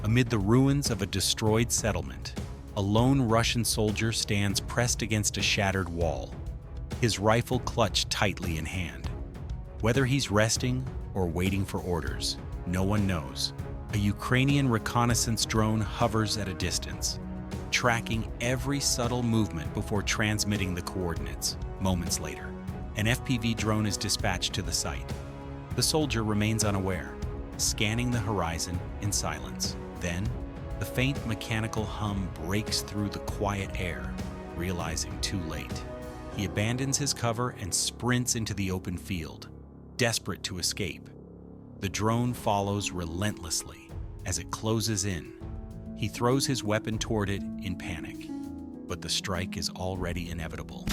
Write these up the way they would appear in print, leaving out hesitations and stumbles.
Amid the ruins of a destroyed settlement, a lone Russian soldier stands pressed against a shattered wall, his rifle clutched tightly in hand. Whether he's resting or waiting for orders, no one knows. A Ukrainian reconnaissance drone hovers at a distance, tracking every subtle movement before transmitting the coordinates. Moments later, an FPV drone is dispatched to the site. The soldier remains unaware, scanning the horizon in silence. Then, the faint mechanical hum breaks through the quiet air, realizing too late. He abandons his cover and sprints into the open field, desperate to escape. The drone follows relentlessly as it closes in. He throws his weapon toward it in panic, but the strike is already inevitable.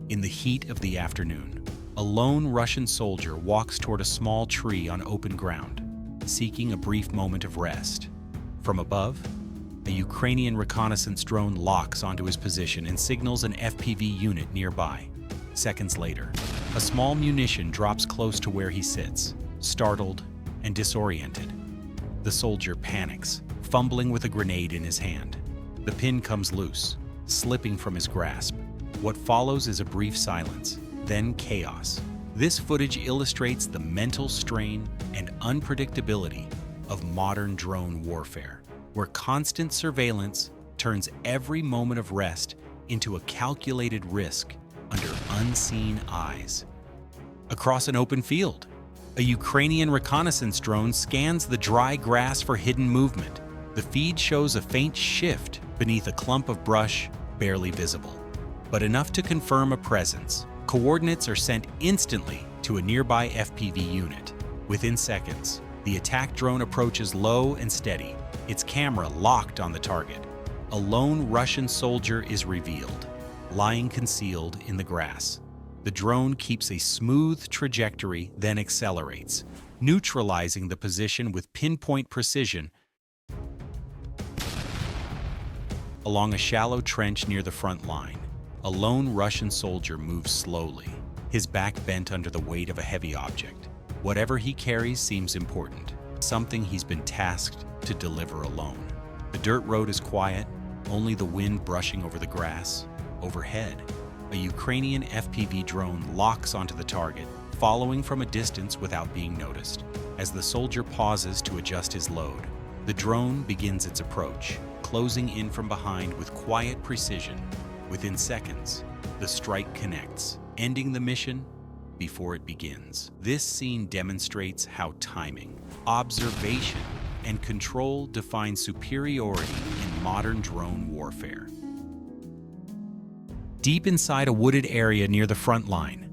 In the heat of the afternoon, a lone Russian soldier walks toward a small tree on open ground, seeking a brief moment of rest. From above, a Ukrainian reconnaissance drone locks onto his position and signals an FPV unit nearby. Seconds later, a small munition drops close to where he sits, startled and disoriented. The soldier panics, fumbling with a grenade in his hand. The pin comes loose, slipping from his grasp. What follows is a brief silence, then chaos. This footage illustrates the mental strain and unpredictability of modern drone warfare, where constant surveillance turns every moment of rest into a calculated risk under unseen eyes. Across an open field, a Ukrainian reconnaissance drone scans the dry grass for hidden movement. The feed shows a faint shift beneath a clump of brush, barely visible, but enough to confirm a presence. Coordinates are sent instantly to a nearby FPV unit. Within seconds, the attack drone approaches low and steady, its camera locked on the target. A lone Russian soldier is revealed, lying concealed in the grass. The drone keeps a smooth trajectory, then accelerates, neutralizing the position with pinpoint precision. Along a shallow trench near the front line, a lone Russian soldier moves slowly, his back bent under the weight of a heavy object. Whatever he carries seems important, something he's been tasked to deliver alone. The dirt road is quiet, only the wind brushing over the grass. Overhead, a Ukrainian FPV drone locks onto the target, following from a distance without being noticed. As the soldier pauses to adjust his load, the drone begins its approach, closing in from behind with quiet precision. Within seconds, the strike connects, ending the mission before it begins. This scene demonstrates how timing, observation, and control define superiority in modern drone warfare. Deep inside a wooded area near the front line,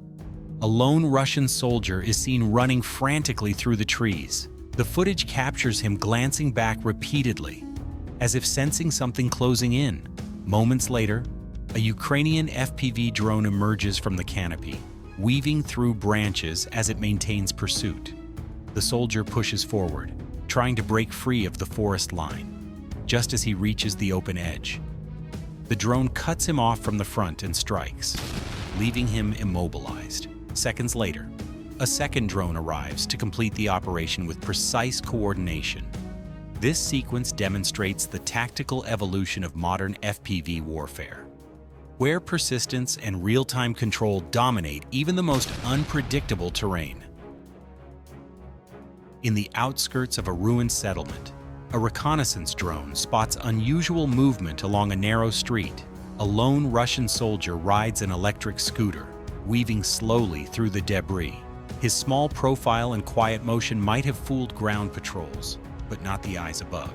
a lone Russian soldier is seen running frantically through the trees. The footage captures him glancing back repeatedly, as if sensing something closing in. Moments later, a Ukrainian FPV drone emerges from the canopy, weaving through branches as it maintains pursuit. The soldier pushes forward, trying to break free of the forest line. Just as he reaches the open edge, the drone cuts him off from the front and strikes, leaving him immobilized. Seconds later, a second drone arrives to complete the operation with precise coordination. This sequence demonstrates the tactical evolution of modern FPV warfare, where persistence and real-time control dominate even the most unpredictable terrain. In the outskirts of a ruined settlement, a reconnaissance drone spots unusual movement along a narrow street. A lone Russian soldier rides an electric scooter, weaving slowly through the debris. His small profile and quiet motion might have fooled ground patrols, but not the eyes above.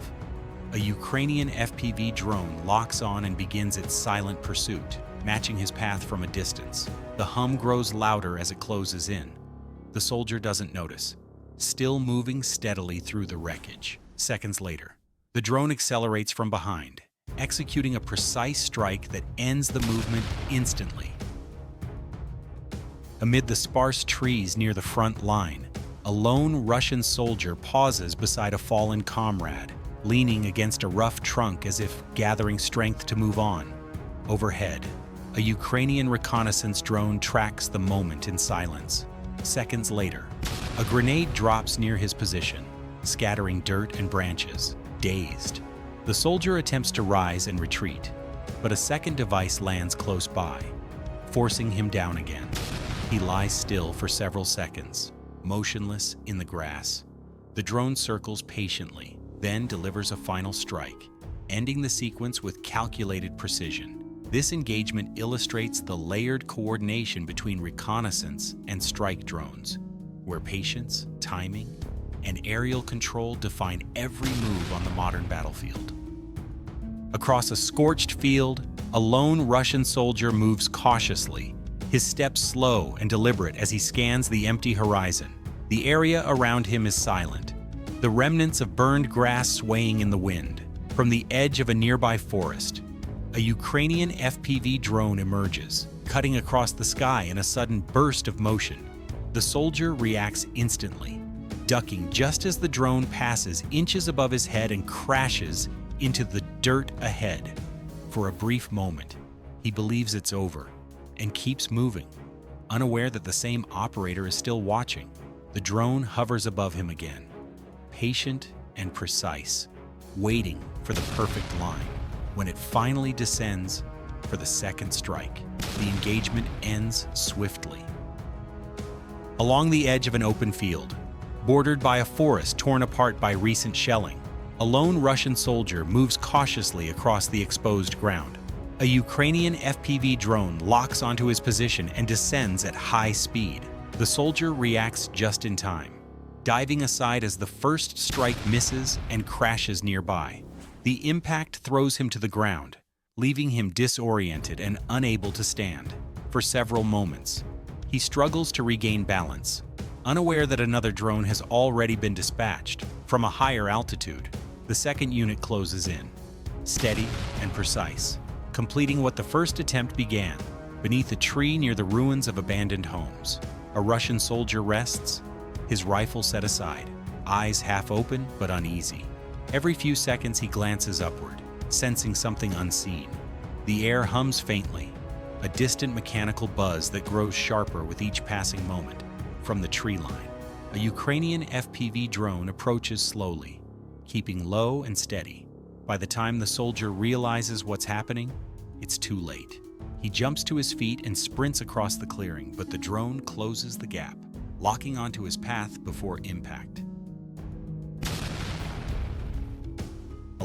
A Ukrainian FPV drone locks on and begins its silent pursuit, matching his path from a distance. The hum grows louder as it closes in. The soldier doesn't notice, still moving steadily through the wreckage. Seconds later, the drone accelerates from behind, executing a precise strike that ends the movement instantly. Amid the sparse trees near the front line, a lone Russian soldier pauses beside a fallen comrade, leaning against a rough trunk as if gathering strength to move on. Overhead, a Ukrainian reconnaissance drone tracks the moment in silence. Seconds later, a grenade drops near his position, scattering dirt and branches. Dazed, the soldier attempts to rise and retreat, but a second device lands close by, forcing him down again. He lies still for several seconds, motionless in the grass. The drone circles patiently, then delivers a final strike, ending the sequence with calculated precision. This engagement illustrates the layered coordination between reconnaissance and strike drones, where patience, timing, and aerial control define every move on the modern battlefield. Across a scorched field, a lone Russian soldier moves cautiously, his steps slow and deliberate as he scans the empty horizon. The area around him is silent, the remnants of burned grass swaying in the wind. From the edge of a nearby forest, a Ukrainian FPV drone emerges, cutting across the sky in a sudden burst of motion. The soldier reacts instantly, ducking just as the drone passes inches above his head and crashes into the dirt ahead. For a brief moment, he believes it's over and keeps moving, unaware that the same operator is still watching. The drone hovers above him again, patient and precise, waiting for the perfect line. When it finally descends for the second strike, the engagement ends swiftly. Along the edge of an open field, bordered by a forest torn apart by recent shelling, a lone Russian soldier moves cautiously across the exposed ground. A Ukrainian FPV drone locks onto his position and descends at high speed. The soldier reacts just in time, diving aside as the first strike misses and crashes nearby. The impact throws him to the ground, leaving him disoriented and unable to stand. For several moments, he struggles to regain balance, unaware that another drone has already been dispatched. From a higher altitude, the second unit closes in, steady and precise, completing what the first attempt began. Beneath a tree near the ruins of abandoned homes, a Russian soldier rests, his rifle set aside, eyes half open but uneasy. Every few seconds he glances upward, sensing something unseen. The air hums faintly, a distant mechanical buzz that grows sharper with each passing moment. From the tree line, a Ukrainian FPV drone approaches slowly, keeping low and steady. By the time the soldier realizes what's happening, it's too late. He jumps to his feet and sprints across the clearing, but the drone closes the gap, locking onto his path before impact.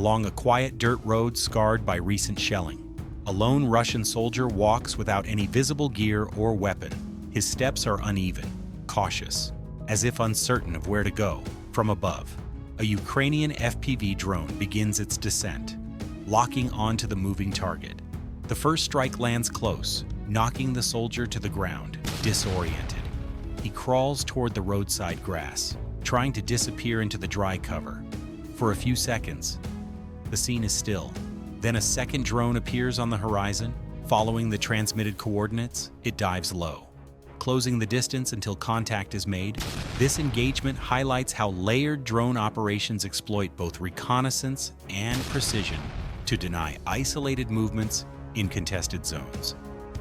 Along a quiet dirt road scarred by recent shelling, a lone Russian soldier walks without any visible gear or weapon. His steps are uneven, cautious, as if uncertain of where to go. From above, a Ukrainian FPV drone begins its descent, locking onto the moving target. The first strike lands close, knocking the soldier to the ground, disoriented. He crawls toward the roadside grass, trying to disappear into the dry cover. For a few seconds, the scene is still. Then a second drone appears on the horizon. Following the transmitted coordinates, it dives low, closing the distance until contact is made. This engagement highlights how layered drone operations exploit both reconnaissance and precision to deny isolated movements in contested zones.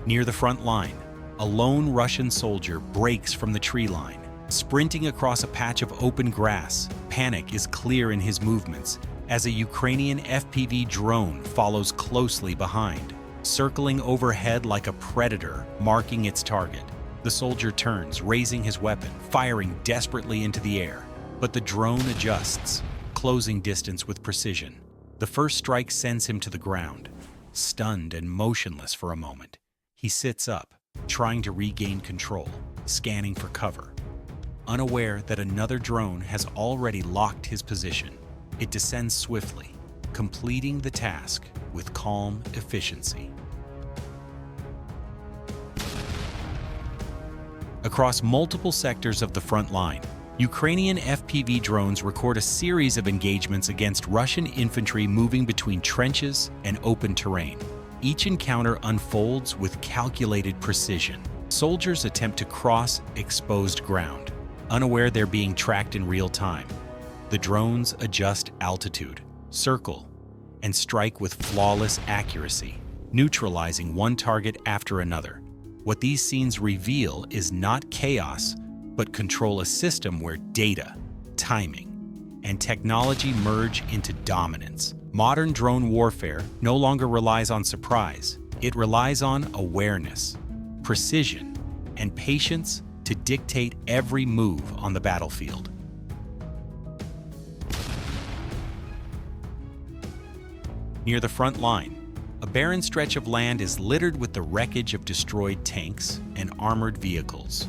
Near the front line, a lone Russian soldier breaks from the tree line, sprinting across a patch of open grass. Panic is clear in his movements as a Ukrainian FPV drone follows closely behind, circling overhead like a predator, marking its target. The soldier turns, raising his weapon, firing desperately into the air. But the drone adjusts, closing distance with precision. The first strike sends him to the ground. Stunned and motionless for a moment, he sits up, trying to regain control, scanning for cover, unaware that another drone has already locked his position. It descends swiftly, completing the task with calm efficiency. Across multiple sectors of the front line, Ukrainian FPV drones record a series of engagements against Russian infantry moving between trenches and open terrain. Each encounter unfolds with calculated precision. Soldiers attempt to cross exposed ground, unaware they're being tracked in real time. The drones adjust altitude, circle, and strike with flawless accuracy, neutralizing one target after another. What these scenes reveal is not chaos, but control a system where data, timing, and technology merge into dominance. Modern drone warfare no longer relies on surprise. It relies on awareness, precision, and patience to dictate every move on the battlefield. Near the front line, a barren stretch of land is littered with the wreckage of destroyed tanks and armored vehicles.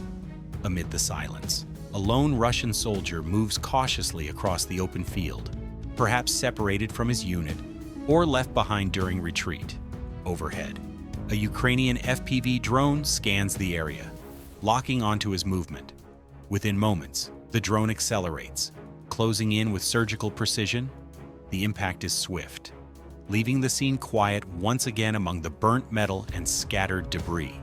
Amid the silence, a lone Russian soldier moves cautiously across the open field, perhaps separated from his unit or left behind during retreat. Overhead, a Ukrainian FPV drone scans the area, locking onto his movement. Within moments, the drone accelerates, closing in with surgical precision. The impact is swift, leaving the scene quiet once again among the burnt metal and scattered debris.